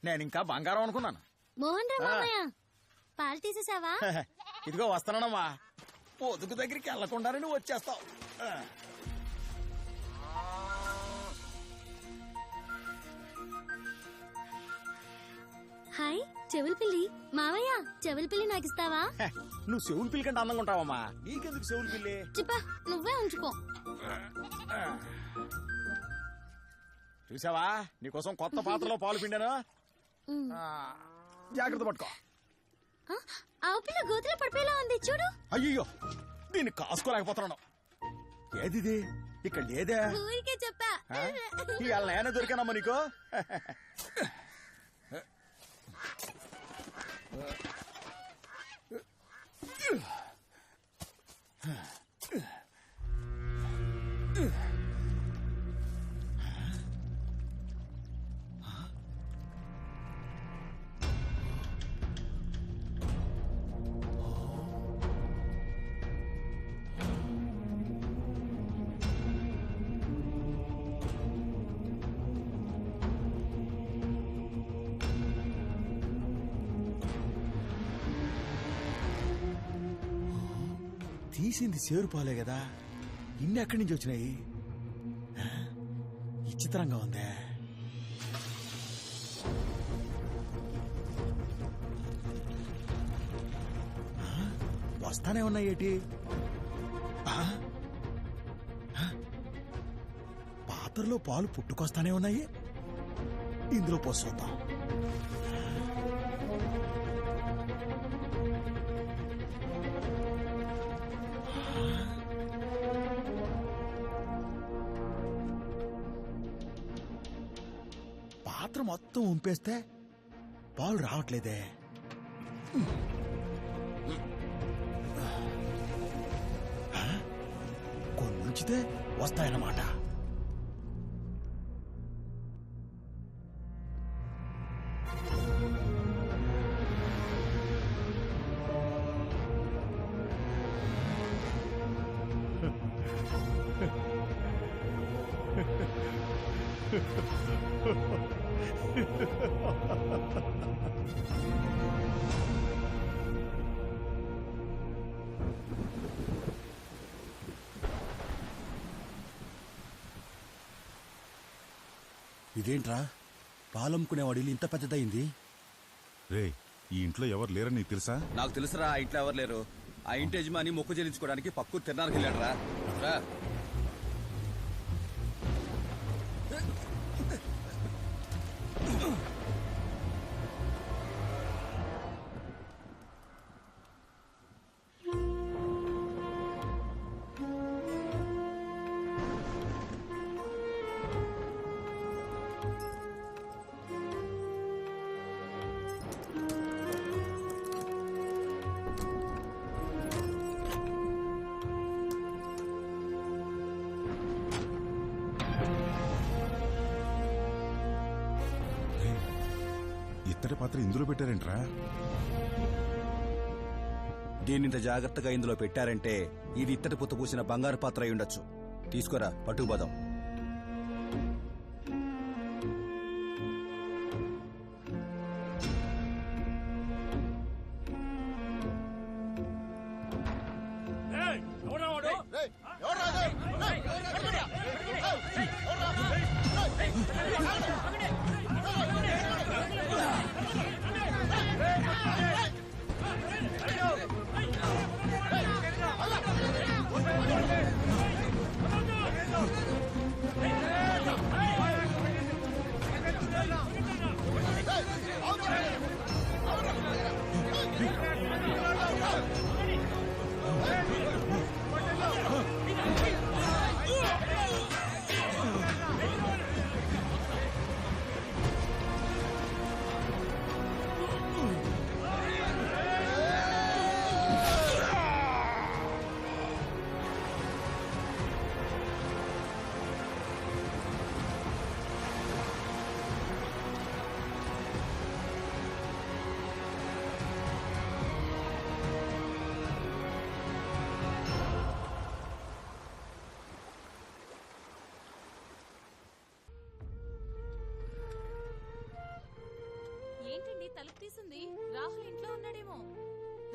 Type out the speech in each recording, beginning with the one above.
నేను ఇంకా బంగారం అనుకున్నాను. మోహన్ రావు మామయ్య పాలు తీసేసావా? ఇదిగో వస్తానమ్మా. పొదుగు దగ్గరికి వెళ్లకుండానే నువ్వు వచ్చేస్తావు. హాయ్ చెవులు పిల్లి. మావయ్య చెవులు పిల్లి నాకు ఇస్తావా? నువ్వు చెవులు పిల్లి కంటే అందంగా ఉంటావమ్మా. నీకెందుకు చెవులు పిల్లి? చిప్పా నువ్వే ఉంచుకో. చూసావా, నీకోసం కొత్త పాత్రలో పాలు పిండాను. జాగ్రత్త పట్టుకో. ఆవు పిల్ల గోతులో పడిపోయేలా ఉంది చూడు. అయ్యో, దీన్ని కాసుకోలేకపోతున్నాను. ఏది ఇక్కడ లేదే? ఊరికే చెప్పా. ఇవాళ నేనే దొరికానమ్మా నీకు. తీసింది సేరు పాలే కదా, ఇన్ని ఎక్కడి నుంచి వచ్చినాయి? విచిత్రంగా ఉందే. వస్తానే ఉన్నాయి ఏటి? పాత్రలో పాలు పుట్టుకొస్తానే ఉన్నాయి. ఇందులో పోసొద్దాం. పాత్ర మొత్తం ఉంపేస్తే పాలు రావట్లేదే. కొన్ని ఉంచితే వస్తాయన్నమాట. ఇదేంట్రా, పాలమ్ముకునేవాడి ఇంత పెద్దదయింది? రే, ఈ ఇంట్లో ఎవరు లేరని నీకు తెలుసా? నాకు తెలుసురా, ఆ ఇంట్లో ఎవరు లేరు. ఆ ఇంటి యజమాని మొక్కు చెల్లించుకోవడానికి పక్కు తిరణాలకు వెళ్ళాడరా. ఇత్తడి పాత్ర ఇందులో పెట్టారేంట్రా? దీన్నింత జాగ్రత్తగా ఇందులో పెట్టారంటే ఇది ఇత్తడి పుత్త పూసిన బంగారు పాత్ర అయి ఉండొచ్చు. తీసుకోరా, పట్టుకుపోదాం.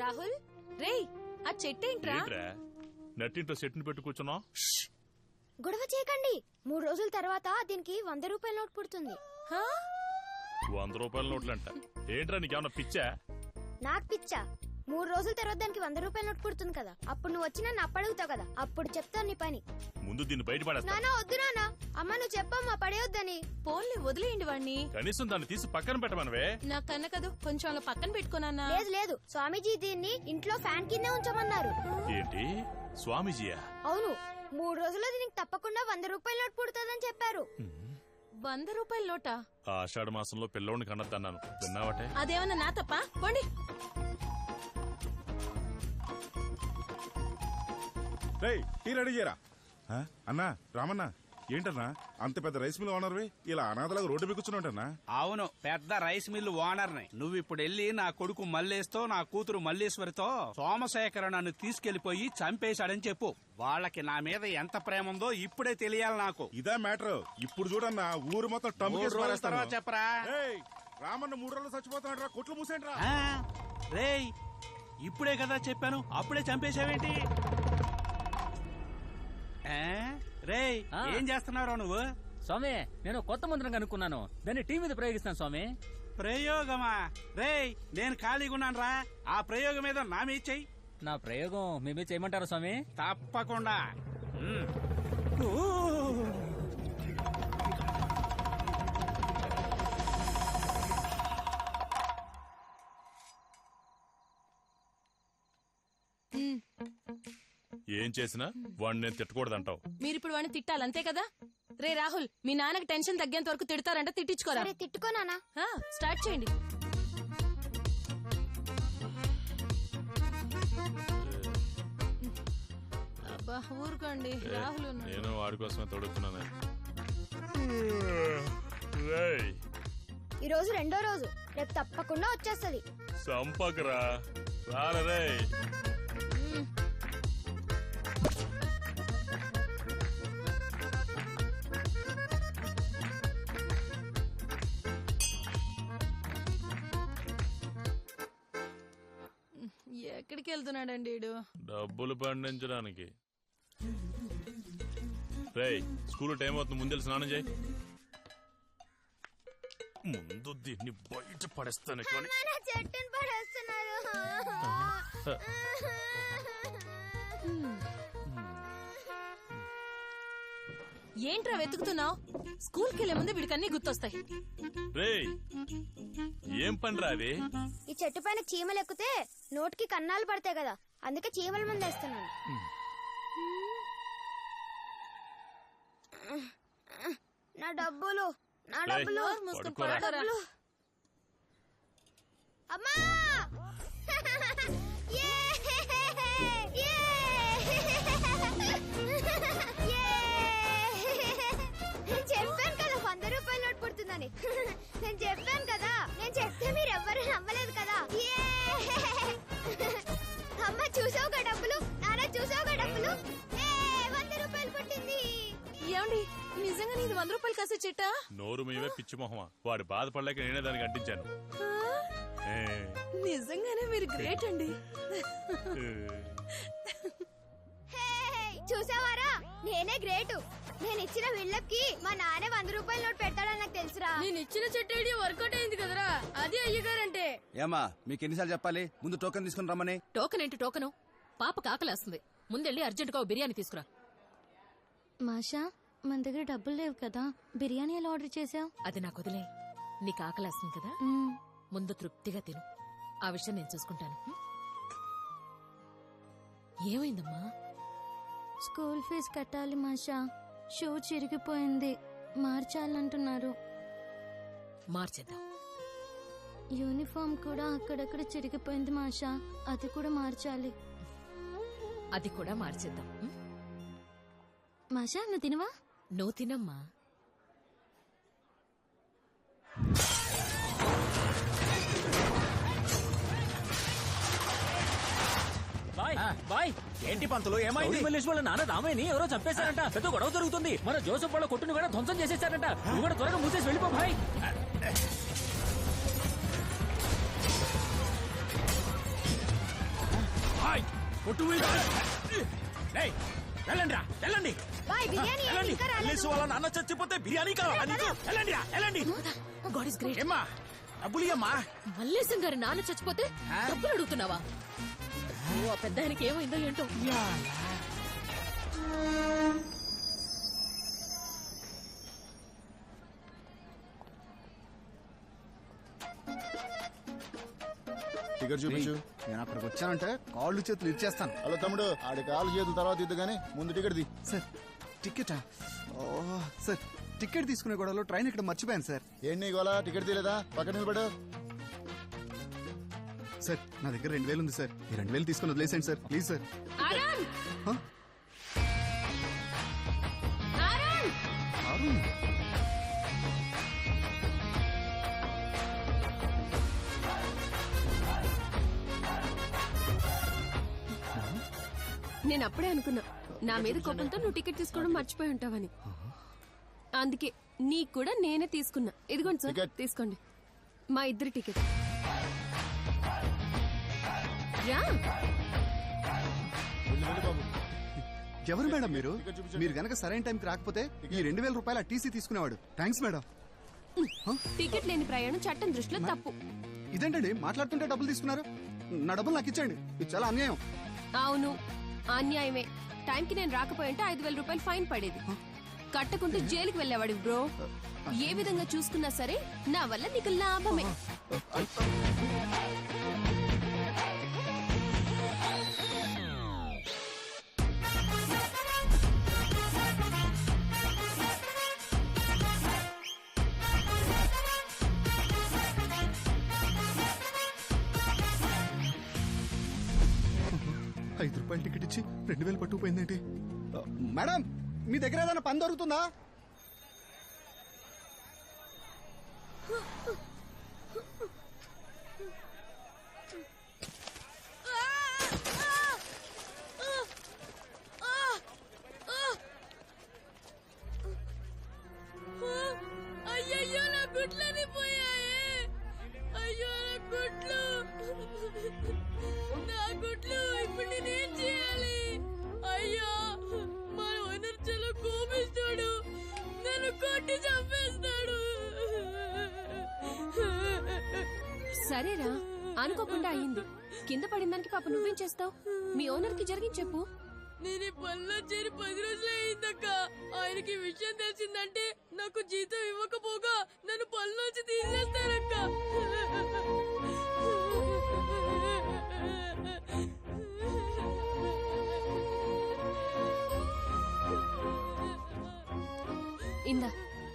రాహుల్ రేయ్ ఆ చెట్టేంట్రా? ఏంట్రా నట్టింట్లో సెట్ని పెట్టు కూర్చున్నావు? గొడవ చేయకండి. 3 రోజుల తర్వాత దీనికి 100 రూపాయల నోట్ పుడుతుంది. హా? 100 రూపాయల నోట్లంట. ఏంట్రా నీకేమన్నా పిచ్చా? నాకు పిచ్చా? 3 రోజుల తర్వాత దానికి 100 రూపాయల నోట్ పుడుతుంది కదా, అప్పుడు నువ్వు వచ్చి నన్ను అప్పడుగుతావు కదా, అప్పుడు చెప్తాను నీ పని. ముందు దీన్ని బయటపడేస్తా. నానా వద్దు నానా, అమ్మ నువ్వు చెప్పమ్మా పడేయొద్దని. పోన్లే వదిలేయండి వాణ్ణి. కనీసం దాన్ని తీసి పక్కన పెట్టమనవే. నా కన్న కదూ కొంచెం అలా పక్కన పెట్టుకున్నా. లేదు లేదు, స్వామీజీ దీన్ని ఇంట్లో ఫ్యాన్ కింద ఉంచమన్నారు. ఏంటి స్వామీజీయా? అవును, 3 రోజుల్లో దీనికి తప్పకుండా 100 రూపాయల నోట్ పుడుతుందని చెప్పారు. 100 రూపాయల నోటా? ఆ ఆషాఢ మాసంలో పిల్లోడిని కన్నద్దన్నాను, విన్నావటే? అదేమన్నా నా తప్ప? పోండి. రేయ్ టీ రెడీ చేయరా. అన్నా రామన్నా, ఏంటన్నా అంత పెద్ద రైస్ మిల్ ఓనర్వి ఇలా అనాథలాగా రోడ్డు బిక్కుచున్నావుంటన్నా? అవును, పెద్ద రైస్ మిల్లు ఓనర్ని. నువ్వు ఇప్పుడు వెళ్ళి నా కొడుకు మల్లేష్తో నా కూతురు మల్లేశ్వరితో సోమశేఖర నన్ను తీసుకెళ్లిపోయి చంపేశాడని చెప్పు. వాళ్ళకి నా మీద ఎంత ప్రేమ ఉందో ఇప్పుడే తెలియాలి నాకు. ఇదా మ్యాటర్. ఇప్పుడు చూడన్నా ఊరు మొత్తం టమ్ము 3 రోజుల తర్వాత చెప్పరా. రామన్న 3 రోజులు చచ్చిపోతున్నాడు రా, కొట్లు మూసేంట్రా. రేయ్ ఇప్పుడే కదా చెప్పాను, అప్పుడే చంపేశావేంటి? రేయ్ ఏం చేస్తున్నావు నువ్వు? స్వామి నేను కొత్త మంత్రం కనుక్కున్నాను, దాన్ని టీ మీద ప్రయోగిస్తాను స్వామి. ప్రయోగమా? రేయ్ నేను ఖాళీగా ఉన్నాను రా, ఆ ప్రయోగం ఏదో నా మీద చెయ్యి. నా ప్రయోగం మేమే చేయమంటారా స్వామి? తప్పకుండా. ఏం చేసినా వాడిని నేను తిట్టకూడదంటావు. మీరిప్పుడు వాడిని తిట్టాలి అంతే కదా? రే రాహుల్, మీ నాన్నకి టెన్షన్ తగ్గేంత వరకు తిడతారంట, తిట్టించుకోరా. సరే తిట్టుకో నానా. స్టార్ట్ చేయండి. అబ్బా ఊరుకోండి, రాహుల్ ఉన్నాడు. నేను వాడి కోసమే తొడుగుతున్నాను. రేయ్ ఈ రోజు 2వ రోజు, రేపు తప్పకుండా వచ్చేస్తది. సంపకరా రారా రేయ్. ఎక్కడికి వెళ్తున్నాడండి వీడు? డబ్బులు పండించడానికి. రేయ్ స్కూల్ టైం అవుతుంది, ముందు స్నానం చేయి. ముందు దీన్ని బయట పడేస్తాను కానీ. చెట్టుని పడేస్తున్నారు. ఏంట్రా వెతుకుతున్నావు? స్కూల్కి వెళ్లే ముందు వీడికన్నీ గుర్తొస్తాయి. రేయ్ ఏం పనిరా అది? ఈ చెట్టు పైన చీమలు ఎక్కితే నోటికి కన్నాలు పడతాయి కదా, అందుకే చీమల ముందు వేస్తున్నాను. నా డబ్బులు, నా డబ్బులు, మూసుకుని పడుకోరా. పడుకోరా. డబ్బులు. అమ్మా! యే! యే! యే! నేను చెప్పాను కదా 100 రూపాయల నోట్ పుడుతుందని. నేను చెప్పాను కదా, నేను చెప్తే మీరు ఎవ్వరూ నమ్మలేదు కదా. యే! అమ్మ చూసావుగా డబ్బులు, నాన్న చూసావుగా డబ్బులు. 100 రూపాయలు పుట్టింది. ఏమండి నిజంగా నీది 100 రూపాయలు కాసే చెట్టా? నోరు మీవే పిచ్చి మొహమా, వాడు బాధపడలేక నేనే దానికి అంటించాను. నిజంగానే మీరు గ్రేట్ అండి. చూసావారా, నేనే గ్రేటు. నేను ఇచ్చిన బిల్డప్కి మా నాన్న 100 రూపాయల నోట్ పెట్టాడని నాకు తెలుసురా. నేను ఇచ్చిన చెట్టు ఐడియా వర్కౌట్ అయింది కదరా, అది అయ్యగారంటే. ఏమా మీకు ఎన్నిసార్లు చెప్పాలి ముందు టోకెన్ తీసుకుని రమ్మని? టోకెన్ ఏంటి టోకెను? పాపకు ఆకలేస్తుంది, ముందెళ్ళి అర్జెంటుగా బిర్యానీ తీసుకురా. మాషా, మన దగ్గర డబ్బులు లేవు కదా, బిర్యానీ ఎలా ఆర్డర్ చేసావు? అది నాకు వదిలే, నీకు ఆకలేస్తుంది కదా, ముందు తృప్తిగా తిను, ఆ విషయం నేను చూసుకుంటాను. ఏమైందమ్మా? స్కూల్ ఫీజు కట్టాలి మాషా, షూ చిరిగిపోయింది, మార్చాలంటున్నారు. మార్చేద్దాం. యూనిఫామ్ కూడా అక్కడక్కడ చిరిగిపోయింది మాషా, అది కూడా మార్చాలి. అది కూడా మార్చేద్దాం. మాషా నువ్వు తినవా? నువ్వు తినమ్మా. బాయ్ బాయ్, ఏంటి పంతులు ఏమైంది? మల్లేష్ వాళ్ళ నాన్న రామయ్యని ఎవరో చంపేశారంట, పెద్ద గొడవ జరుగుతుంది. మన జోసఫ్ వాళ్ళ కొట్టుని కూడా ధ్వంసం చేసేసారంట. నువ్వు కూడా త్వరగా మూసేసి వెళ్ళిపో భాయ్. కొట్టు వెళ్ళండి రా వెళ్ళండి బాయ్ బిర్యానీ ఏంటి వెళ్ళండి ఇంకా రాలేదు? పోలీసు వాళ్ళ నాన్న చచ్చిపోతే బిర్యానీ కావాలా నీకు వెళ్ళండి రా వెళ్ళండి గాడ్ ఇస్ గ్రేట్. ఏమ్మా డబ్బులు ఇయ్యమ్మా మల్లేశం గారి నాన్న చచ్చిపోతే డబ్బులు అడుగుతున్నావా? ఓ, ఆ పెద్ద ఆయనకి ఏమైందో ఏంటో. టికెట్ చూపించు. నేను అక్కడికి వచ్చానంటే కాళ్ళు చేతులు ఇచ్చేస్తాను. హలో తమ్ముడు, ఆడి కాళ్ళు చేతులు తర్వాత ఇద్దు గానీ ముందు టికెట్ ది. సార్ టికెటా? ఓ సార్, టికెట్ తీసుకునే గొడవలో ట్రైన్ ఇక్కడ మర్చిపోయాను సార్. ఏంటి గోలా, టికెట్ తీయలేదా? పక్కన నిలబడు. సార్ నా దగ్గర 2000 ఉంది సార్. ఈ 2000 తీసుకుని వదిలేసేయండి సార్, ప్లీజ్ సార్. ఆరాన్! హ? ఆరాన్! అరుణ్, నేను అప్పుడే అనుకున్నా నా మీద కోపంతో నువ్వు టికెట్ తీసుకోవడం మర్చిపోయి ఉంటావని. అందుకే నీకు కూడా నేనే తీసుకున్నా. ఇదిగోండి సార్, టికెట్. తీసుకోండి. మా ఇద్దరి టికెట్. రా. ఎవరు మేడం మీరు? మీరు గనక సరైన టైంకి రాకపోతే ఈ 2000 రూపాయల టీసీ తీసుకునేవాడు. Thanks madam. టికెట్ లేని ప్రయాణం చట్టం దృష్టిలో తప్పు. ఇదేంటండి మాట్లాడుతుంటే డబ్బులు తీసుకున్నారు? నా డబ్బులు నాకు ఇచ్చండి, ఇది చాలా అన్యాయం. అవును, అన్యాయమే. టైంకి నేను రాకపోయింటే 5000 రూపాయలు ఫైన్ పడేది. కట్టకుంటే జైలుకి వెళ్ళేవాడు బ్రో. ఏ విధంగా చూసుకున్నా సరే నా వల్ల నీకు లాభమే. ₹5 టికెట్ ఇచ్చి 2000 పట్టుకుపోయిందేంటి? మేడం, మీ దగ్గర ఏదైనా పని దొరుకుతుందా? అయ్యయ్యో, నా గుడ్లని పోయాయే. అయ్యో, నా గుడ్లు, నా గుడ్లు. ఇప్పుడు నేనేం చేయాలి? అయ్యో, మా ఓనర్ చాలా కోపిస్తాడు, నన్ను కొట్టి చంపేస్తాడు. సరేరా, అనుకోకుండా అయ్యింది. కింద పడిన దానికి పాప నువ్వేం చేస్తావు? మీ ఓనర్ కి జరిగింది చెప్పు. నేను ఈ పనిలో చేరి 10 రోజులే అయిందక్క. ఆయనకి విషయం తెలిసిందంటే నాకు జీతం ఇవ్వకపోగా నన్ను పనిలోంచి తీసేస్తారక్క. ఇందా,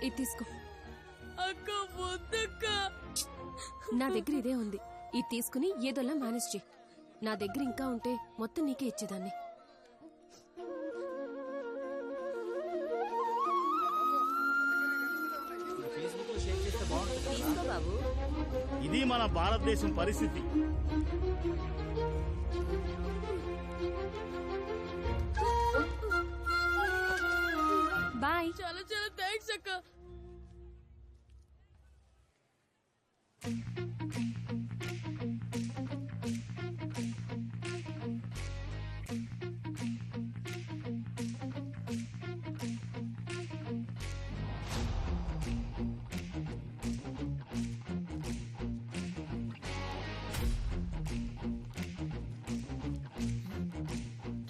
ఇది తీసుకో. అక్క వద్దక్క, నా దగ్గర ఇదే ఉంది. ఇది తీసుకుని ఏదోలా మేనేజ్ చేయి. నా దగ్గర ఇంకా ఉంటే మొత్తం నీకే ఇచ్చేదాన్ని. ఇది మన భారతదేశం పరిస్థితి. బాయ్. చాలా చాలా థ్యాంక్స్ అక్క.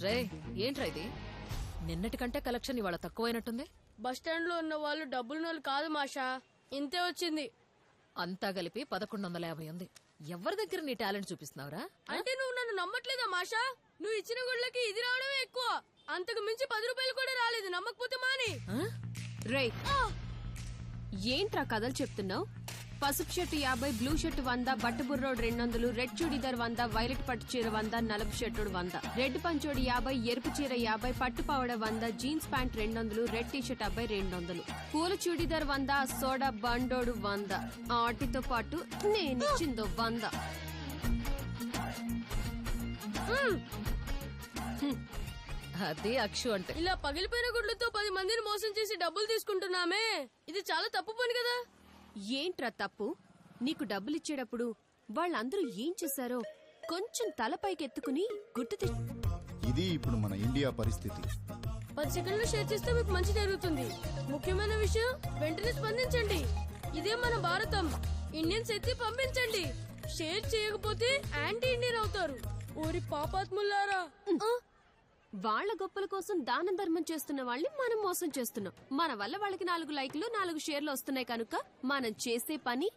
రే, ఏంట్రా ఇది? నిన్నటి కంటే కలెక్షన్ ఇవాళ తక్కువైనట్టుంది. బస్టాండ్ లో ఉన్న వాళ్ళు డబ్బులు నోళ్ళు కాదు మాషా, ఇంతే వచ్చింది. అంతా కలిపి 1150 ఉంది. ఎవరి దగ్గర నీ టాలెంట్ చూపిస్తున్నావురా? అంటే నువ్వు నన్ను నమ్మట్లేదా మాషా? నువ్వు ఇచ్చిన గుళ్ళకి ఇది రావడమే ఎక్కువ. అంతకు మించి 10 రూపాయలు కూడా రాలేదు. నమ్మకపోతే మాని. రే, ఏంట్రా కథలు చెప్తున్నావు? పసుపు shirt 50, blue shirt 100, బట్టబుర్రోడు 200, red churidar 100, violet పట్టు చీర 100, నలుపు షర్టుడు 100, రెడ్ పంచోడి 50, ఎరుపు చీర 50, పట్టు పావడ 100, జీన్స్ ప్యాంట్ 200, రెడ్ టీషర్ట్ 50, 200, పూల చూడిదార్ 100, సోడా బండోడు 100, వాటితో పాటు నేనిచ్చిందో 100. అది అక్షు అంటే. ఇలా పగిలిపోయిన గుడ్లతో 10 మందిని మోసం చేసి డబ్బులు తీసుకుంటున్నామే, ఇది చాలా తప్పు పని కదా. ఏంట్రా తప్పు? నీకు డబ్బులిచ్చేటప్పుడు వాళ్ళందరూ ఏం చేశారో కొంచెం తలపైకెత్తుకుని గుర్తు ఇది ఇప్పుడు మన ఇండియా పరిస్థితి. 10 సెకండ్లు షేర్ చేస్తే మీకు మంచి జరుగుతుంది. ముఖ్యమైన విషయం వెంటనే స్పందించండి. ఇదే మన భారతం. ఇండియన్స్ ఎత్తి పంపించండి. షేర్ చేయకపోతే యాంటీ ఇండియన్ అవుతారు. ఓరి పాపాత్ములారా. వాళ్ళ గొప్పల కోసం దానం ధర్మం చేస్తున్న వాళ్ళని మనం మోసం చేస్తున్నాం. మన వల్ల వాళ్ళకి 4 లైక్లు 4 షేర్లు వస్తున్నాయి కనుక మనం చేసే పని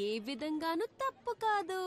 ఏ విధంగానూ తప్పు కాదు.